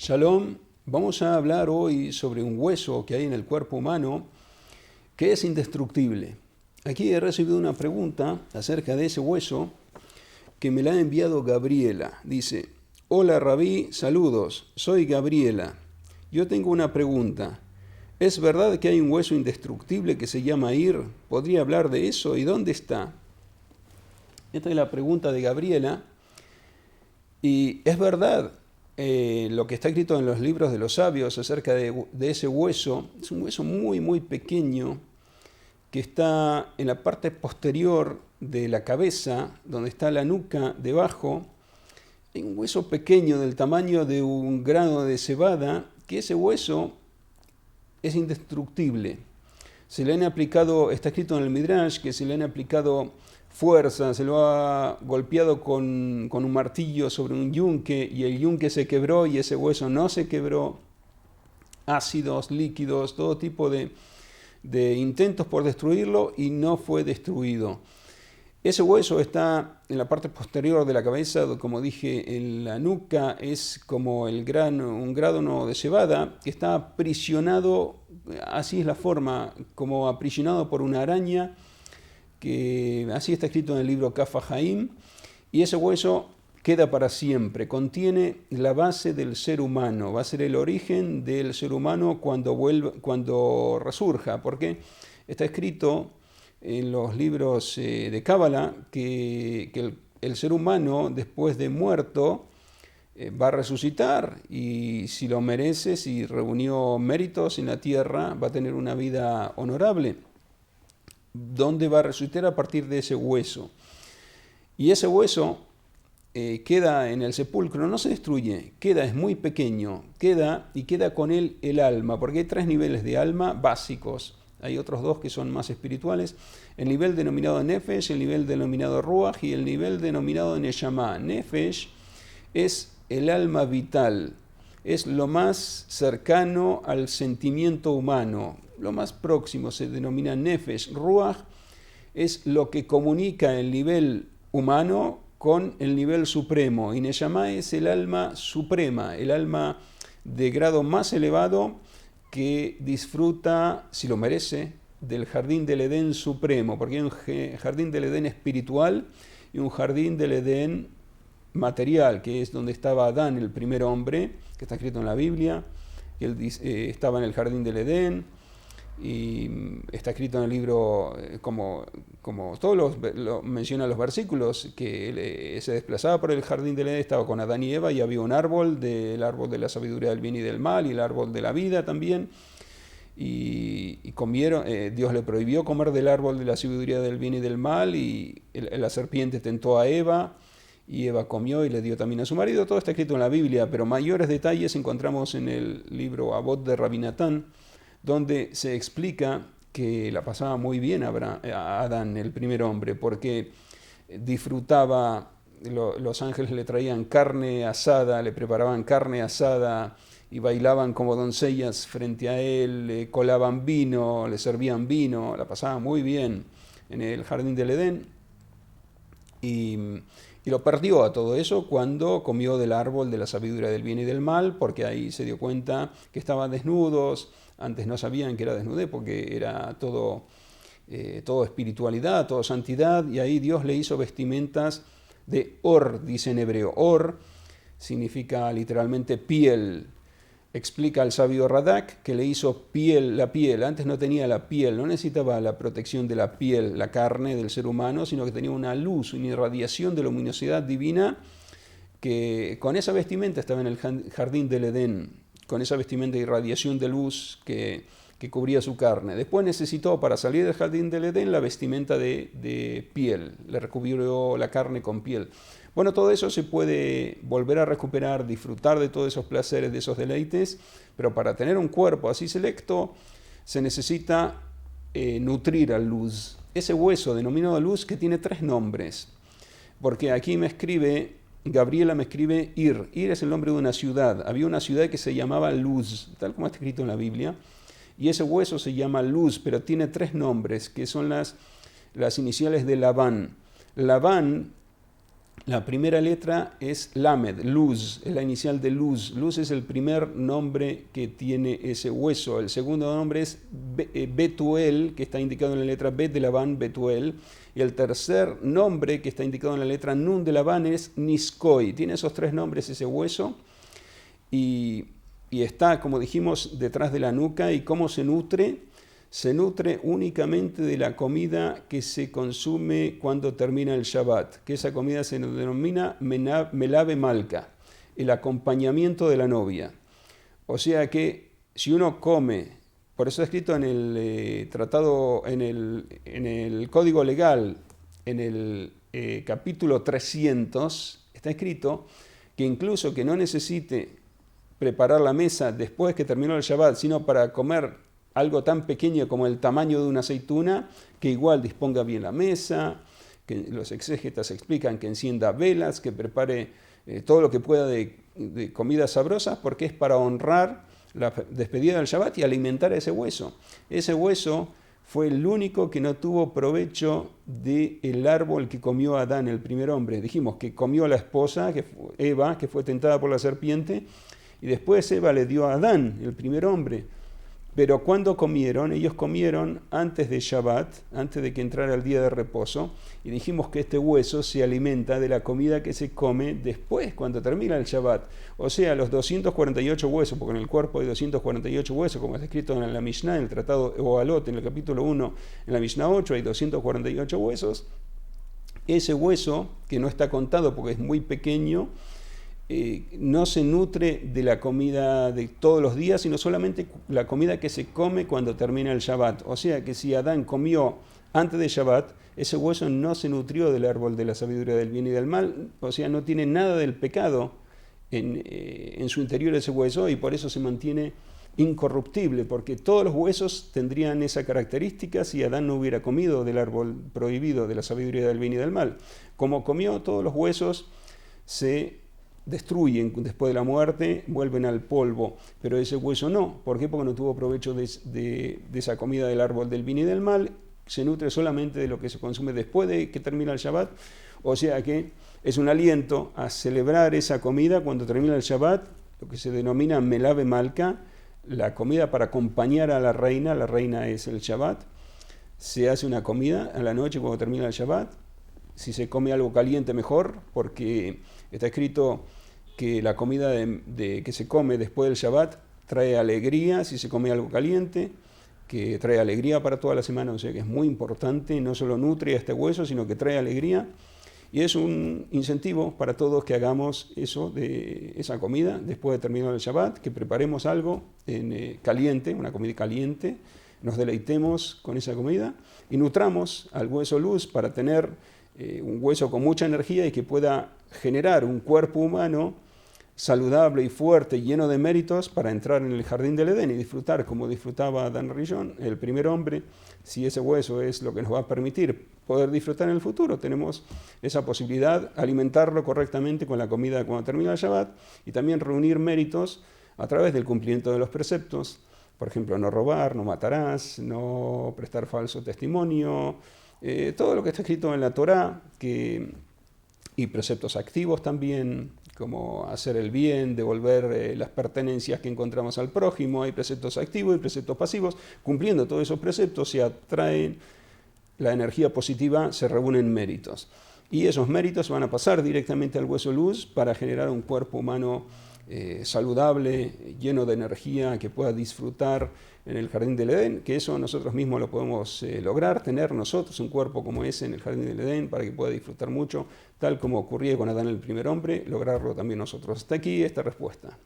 Shalom, vamos a hablar hoy sobre un hueso que hay en el cuerpo humano que es indestructible. Aquí he recibido una pregunta acerca de ese hueso que me la ha enviado Gabriela. Dice: hola Rabí, saludos, soy Gabriela. Yo tengo una pregunta. ¿Es verdad que hay un hueso indestructible que se llama Ir? ¿Podría hablar de eso? ¿Y dónde está? Esta es la pregunta de Gabriela. Y es verdad. Lo que está escrito en los libros de los sabios acerca de ese hueso, es un hueso muy pequeño que está en la parte posterior de la cabeza, donde está la nuca debajo. Hay un hueso pequeño del tamaño de un grano de cebada, que ese hueso es indestructible. Se le han aplicado, está escrito en el Midrash, que se le han aplicado fuerza, se lo ha golpeado con un martillo sobre un yunque y el yunque se quebró y ese hueso no se quebró. Ácidos, líquidos, todo tipo de intentos por destruirlo y no fue destruido. Ese hueso está en la parte posterior de la cabeza, como dije, en la nuca, es como un grano de cebada que está aprisionado, así es la forma, como aprisionado por una araña, que así está escrito en el libro Kaf HaHaim, y ese hueso queda para siempre, contiene la base del ser humano, va a ser el origen del ser humano cuando resurja, porque está escrito en los libros de Cábala que el ser humano después de muerto va a resucitar y si lo merece, si reunió méritos en la tierra, va a tener una vida honorable. ¿Dónde va a resucitar? A partir de ese hueso. Y ese hueso queda en el sepulcro, no se destruye, es muy pequeño, queda con él el alma, porque hay 3 niveles de alma básicos. Hay otros 2 que son más espirituales. El nivel denominado Nefesh, el nivel denominado Ruach y el nivel denominado Neshama. Nefesh es el alma vital, es lo más cercano al sentimiento humano, lo más próximo se denomina Nefesh. Ruach es lo que comunica el nivel humano con el nivel supremo. Y Neshama es el alma suprema, el alma de grado más elevado que disfruta, si lo merece, del jardín del Edén supremo, porque hay un jardín del Edén espiritual y un jardín del Edén material, que es donde estaba Adán, el primer hombre, que está escrito en la Biblia, que él estaba en el jardín del Edén, y está escrito en el libro, como todos lo mencionan los versículos, que él se desplazaba por el jardín del Edén, estaba con Adán y Eva, y había un árbol, el árbol de la sabiduría del bien y del mal, y el árbol de la vida también, y comieron, Dios le prohibió comer del árbol de la sabiduría del bien y del mal, y la serpiente tentó a Eva, y Eva comió y le dio también a su marido. Todo está escrito en la Biblia, pero mayores detalles encontramos en el libro Avot de Rabbi Natán, donde se explica que la pasaba muy bien a Adán, el primer hombre, porque disfrutaba, los ángeles le traían carne asada, le preparaban carne asada y bailaban como doncellas frente a él, le colaban vino, le servían vino, la pasaba muy bien en el jardín del Edén. Y lo perdió a todo eso cuando comió del árbol de la sabiduría del bien y del mal, porque ahí se dio cuenta que estaban desnudos. Antes no sabían que era desnudez porque era todo espiritualidad, todo santidad, y ahí Dios le hizo vestimentas de or, dice en hebreo. Or significa literalmente piel. Explica el sabio Radak que le hizo la piel. Antes no tenía la piel, no necesitaba la protección de la piel, la carne del ser humano, sino que tenía una luz, una irradiación de luminosidad divina, que con esa vestimenta estaba en el jardín del Edén, con esa vestimenta de irradiación de luz que cubría su carne. Después necesitó, para salir del jardín del Edén, la vestimenta de piel, le recubrió la carne con piel. Bueno, todo eso se puede volver a recuperar, disfrutar de todos esos placeres, de esos deleites, pero para tener un cuerpo así selecto se necesita nutrir a luz. Ese hueso denominado luz que tiene 3 nombres, porque aquí Gabriela me escribe Ir. Ir es el nombre de una ciudad. Había una ciudad que se llamaba Luz, tal como está escrito en la Biblia, y ese hueso se llama Luz, pero tiene 3 nombres, que son las iniciales de Labán. Labán La primera letra es Lamed, Luz, es la inicial de Luz. Luz es el primer nombre que tiene ese hueso. El segundo nombre es Betuel, que está indicado en la letra Bet de Labán, Betuel. Y el tercer nombre que está indicado en la letra Nun de Labán es Niskoi. Tiene esos tres nombres ese hueso y está, como dijimos, detrás de la nuca. ¿Y cómo se nutre? Se nutre únicamente de la comida que se consume cuando termina el Shabbat, que esa comida se denomina melave malka, el acompañamiento de la novia. O sea que si uno come, por eso está escrito en el tratado, en el Código Legal, en el capítulo 300, está escrito que incluso que no necesite preparar la mesa después que terminó el Shabbat, sino para comer algo tan pequeño como el tamaño de una aceituna, que igual disponga bien la mesa, que los exégetas explican que encienda velas, que prepare todo lo que pueda de comidas sabrosas, porque es para honrar la despedida del Shabbat y alimentar a ese hueso. Ese hueso fue el único que no tuvo provecho del árbol que comió Adán, el primer hombre. Dijimos que comió la esposa, Eva, que fue tentada por la serpiente, y después Eva le dio a Adán, el primer hombre. Pero cuando comieron, ellos comieron antes de Shabbat, antes de que entrara el día de reposo, y dijimos que este hueso se alimenta de la comida que se come después, cuando termina el Shabbat. O sea, los 248 huesos, porque en el cuerpo hay 248 huesos, como está escrito en la Mishnah, en el tratado Ohalot, en el capítulo 1, en la Mishnah 8 hay 248 huesos. Ese hueso, que no está contado porque es muy pequeño, no se nutre de la comida de todos los días, sino solamente la comida que se come cuando termina el Shabbat. O sea que si Adán comió antes de Shabbat, ese hueso no se nutrió del árbol de la sabiduría del bien y del mal, o sea, no tiene nada del pecado en su interior ese hueso, y por eso se mantiene incorruptible, porque todos los huesos tendrían esa característica si Adán no hubiera comido del árbol prohibido de la sabiduría del bien y del mal. Como comió, todos los huesos se destruyen después de la muerte, vuelven al polvo, pero ese hueso no. ¿Por qué? Porque no tuvo provecho de esa comida del árbol del bien y del mal, se nutre solamente de lo que se consume después de que termina el Shabbat, o sea que es un aliento a celebrar esa comida cuando termina el Shabbat, lo que se denomina melave malka, la comida para acompañar a la reina es el Shabbat. Se hace una comida a la noche cuando termina el Shabbat, si se come algo caliente mejor, porque está escrito que la comida que se come después del Shabbat trae alegría, si se come algo caliente, que trae alegría para toda la semana, o sea que es muy importante, no solo nutre a este hueso, sino que trae alegría, y es un incentivo para todos que hagamos eso, de esa comida, después de terminar el Shabbat, que preparemos algo caliente, una comida caliente, nos deleitemos con esa comida, y nutramos al hueso luz para tener un hueso con mucha energía y que pueda generar un cuerpo humano saludable y fuerte, lleno de méritos para entrar en el jardín del Edén y disfrutar como disfrutaba Adán Rishon, el primer hombre. Si ese hueso es lo que nos va a permitir poder disfrutar en el futuro, tenemos esa posibilidad, alimentarlo correctamente con la comida cuando termina el Shabbat y también reunir méritos a través del cumplimiento de los preceptos, por ejemplo, no robar, no matarás, no prestar falso testimonio, todo lo que está escrito en la Torá, y preceptos activos también, como hacer el bien, devolver las pertenencias que encontramos al prójimo. Hay preceptos activos y preceptos pasivos. Cumpliendo todos esos preceptos se atraen la energía positiva, se reúnen méritos. Y esos méritos van a pasar directamente al hueso luz para generar un cuerpo humano saludable, lleno de energía, que pueda disfrutar en el jardín del Edén, que eso nosotros mismos lo podemos lograr, tener nosotros un cuerpo como ese en el jardín del Edén para que pueda disfrutar mucho, tal como ocurría con Adán el primer hombre, lograrlo también nosotros. Hasta aquí esta respuesta.